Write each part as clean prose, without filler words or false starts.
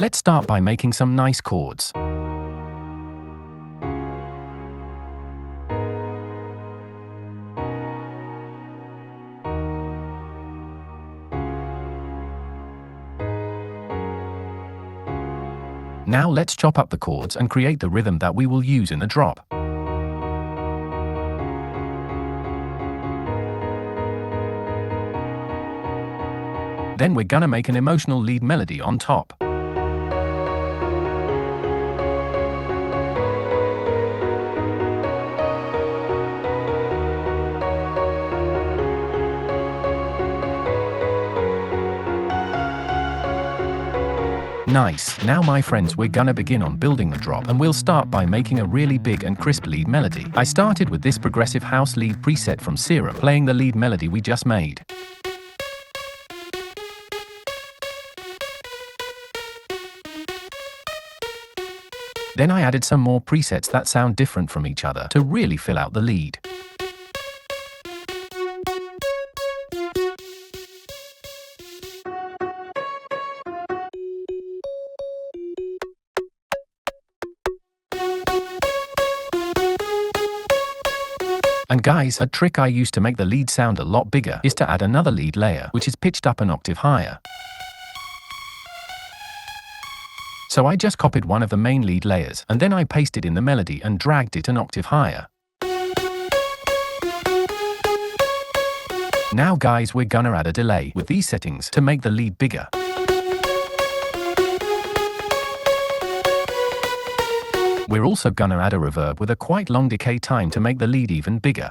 Let's start by making some nice chords. Now let's chop up the chords and create the rhythm that we will use in the drop. Then we're gonna make an emotional lead melody on top. Nice. Now my friends, we're gonna begin on building the drop, and we'll start by making a really big and crisp lead melody. I started with this progressive house lead preset from Serum, playing the lead melody we just made. Then I added some more presets that sound different from each other to really fill out the lead. And guys, a trick I use to make the lead sound a lot bigger is to add another lead layer, which is pitched up an octave higher. So I just copied one of the main lead layers, and then I pasted in the melody and dragged it an octave higher. Now guys, we're gonna add a delay with these settings to make the lead bigger. We're also gonna add a reverb with a quite long decay time to make the lead even bigger.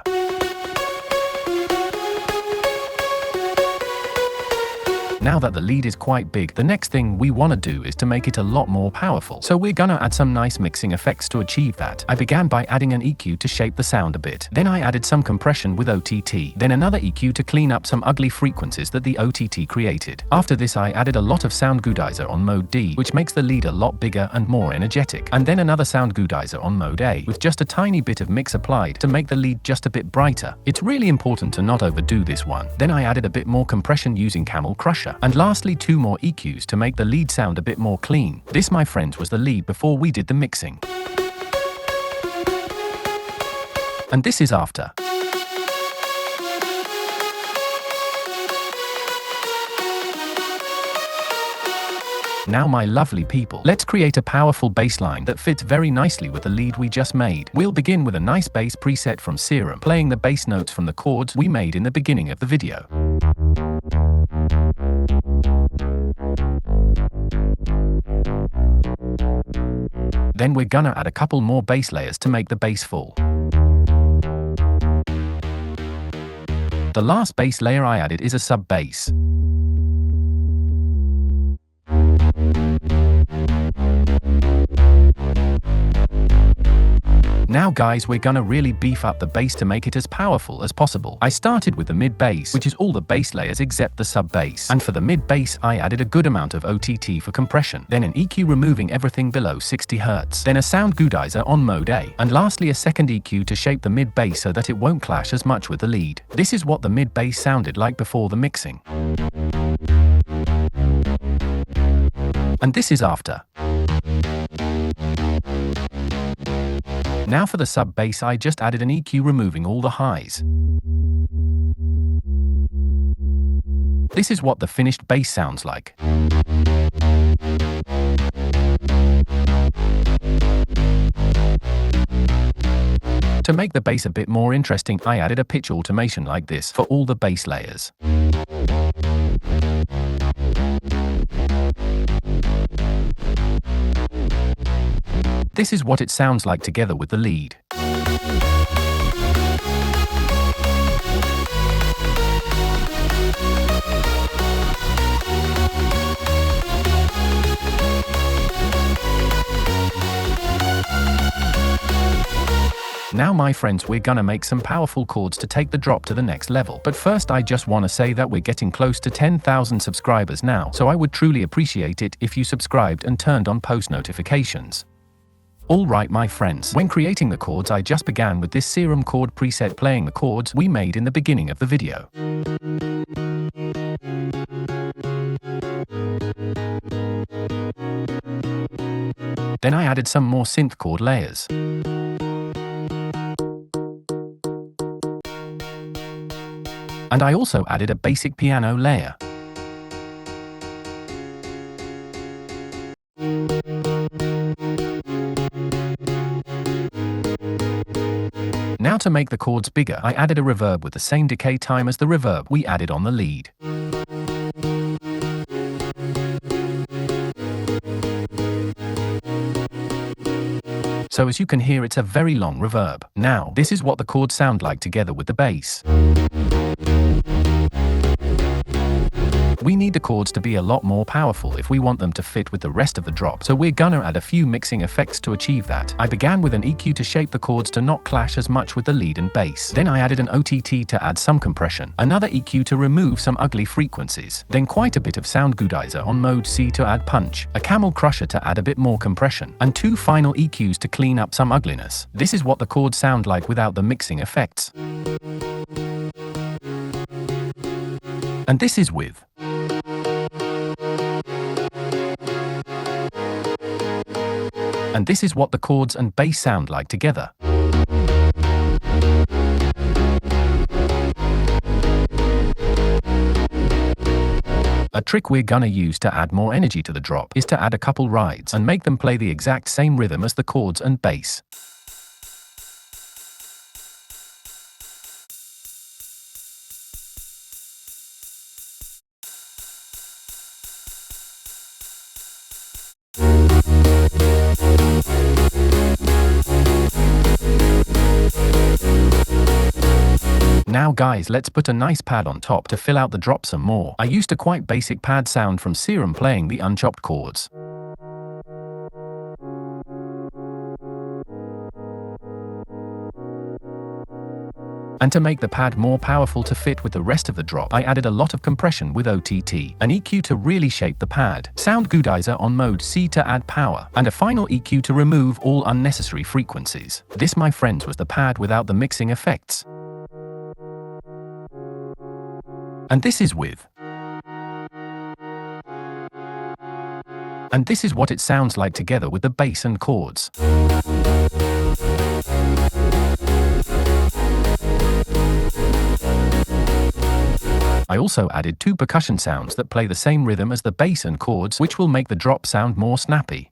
Now that the lead is quite big, the next thing we want to do is to make it a lot more powerful. So we're gonna add some nice mixing effects to achieve that. I began by adding an EQ to shape the sound a bit. Then I added some compression with OTT. Then another EQ to clean up some ugly frequencies that the OTT created. After this I added a lot of sound goodizer on mode D, which makes the lead a lot bigger and more energetic. And then another sound goodizer on mode A, with just a tiny bit of mix applied to make the lead just a bit brighter. It's really important to not overdo this one. Then I added a bit more compression using Camel Crusher. And lastly, 2 more EQs to make the lead sound a bit more clean. This, my friends, was the lead before we did the mixing. And this is after. Now my lovely people, let's create a powerful bass line that fits very nicely with the lead we just made. We'll begin with a nice bass preset from Serum, playing the bass notes from the chords we made in the beginning of the video. Then we're gonna add a couple more bass layers to make the bass full. The last bass layer I added is a sub bass. Now guys, we're gonna really beef up the bass to make it as powerful as possible. I started with the mid bass, which is all the bass layers except the sub bass. And for the mid bass, I added a good amount of OTT for compression, then an EQ removing everything below 60 Hz, then a sound goodizer on mode A, and lastly a second EQ to shape the mid bass so that it won't clash as much with the lead. This is what the mid bass sounded like before the mixing. And this is after. Now for the sub bass, I just added an EQ removing all the highs. This is what the finished bass sounds like. To make the bass a bit more interesting, I added a pitch automation like this for all the bass layers. This is what it sounds like together with the lead. Now my friends, we're gonna make some powerful chords to take the drop to the next level. But first I just wanna say that we're getting close to 10,000 subscribers now, so I would truly appreciate it if you subscribed and turned on post notifications. Alright my friends, when creating the chords I just began with this Serum chord preset playing the chords we made in the beginning of the video. Then I added some more synth chord layers. And I also added a basic piano layer. Now to make the chords bigger, I added a reverb with the same decay time as the reverb we added on the lead. So as you can hear, it's a very long reverb. Now, this is what the chords sound like together with the bass. We need the chords to be a lot more powerful if we want them to fit with the rest of the drop, so we're gonna add a few mixing effects to achieve that. I began with an EQ to shape the chords to not clash as much with the lead and bass. Then I added an OTT to add some compression, another EQ to remove some ugly frequencies, then quite a bit of sound goodizer on mode C to add punch, a camel crusher to add a bit more compression, and 2 final EQs to clean up some ugliness. This is what the chords sound like without the mixing effects. And this is with. And this is what the chords and bass sound like together. A trick we're gonna use to add more energy to the drop is to add a couple rides and make them play the exact same rhythm as the chords and bass. Now guys, let's put a nice pad on top to fill out the drop some more. I used a quite basic pad sound from Serum playing the unchopped chords. And to make the pad more powerful to fit with the rest of the drop, I added a lot of compression with OTT, an EQ to really shape the pad, sound goodizer on mode C to add power, and a final EQ to remove all unnecessary frequencies. This, my friends, was the pad without the mixing effects. And this is with. And this is what it sounds like together with the bass and chords. I also added 2 percussion sounds that play the same rhythm as the bass and chords, which will make the drop sound more snappy.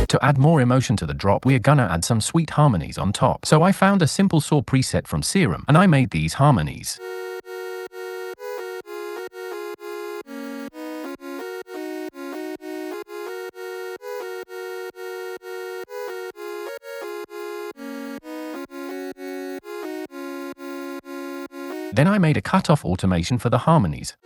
To add more emotion to the drop, we're gonna add some sweet harmonies on top. So I found a simple saw preset from Serum, and I made these harmonies. Then I made a cutoff automation for the harmonies.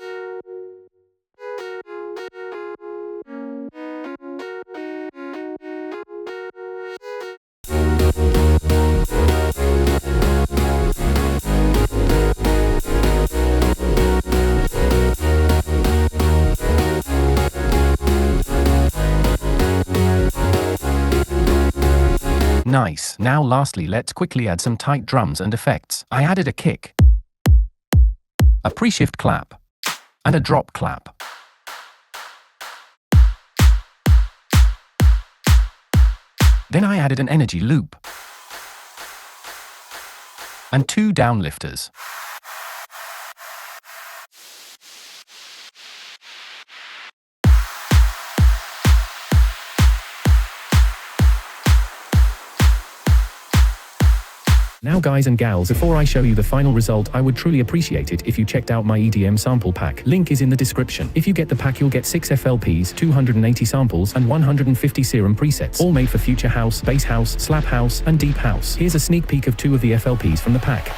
Nice. Now lastly, let's quickly add some tight drums and effects. I added a kick, a pre-shift clap, and a drop clap. Then I added an energy loop and 2 downlifters. Now guys and gals, before I show you the final result, I would truly appreciate it if you checked out my EDM sample pack. Link is in the description. If you get the pack, you'll get 6 FLPs, 280 samples, and 150 Serum presets, all made for future house, bass house, slap house, and deep house. Here's a sneak peek of 2 of the FLPs from the pack.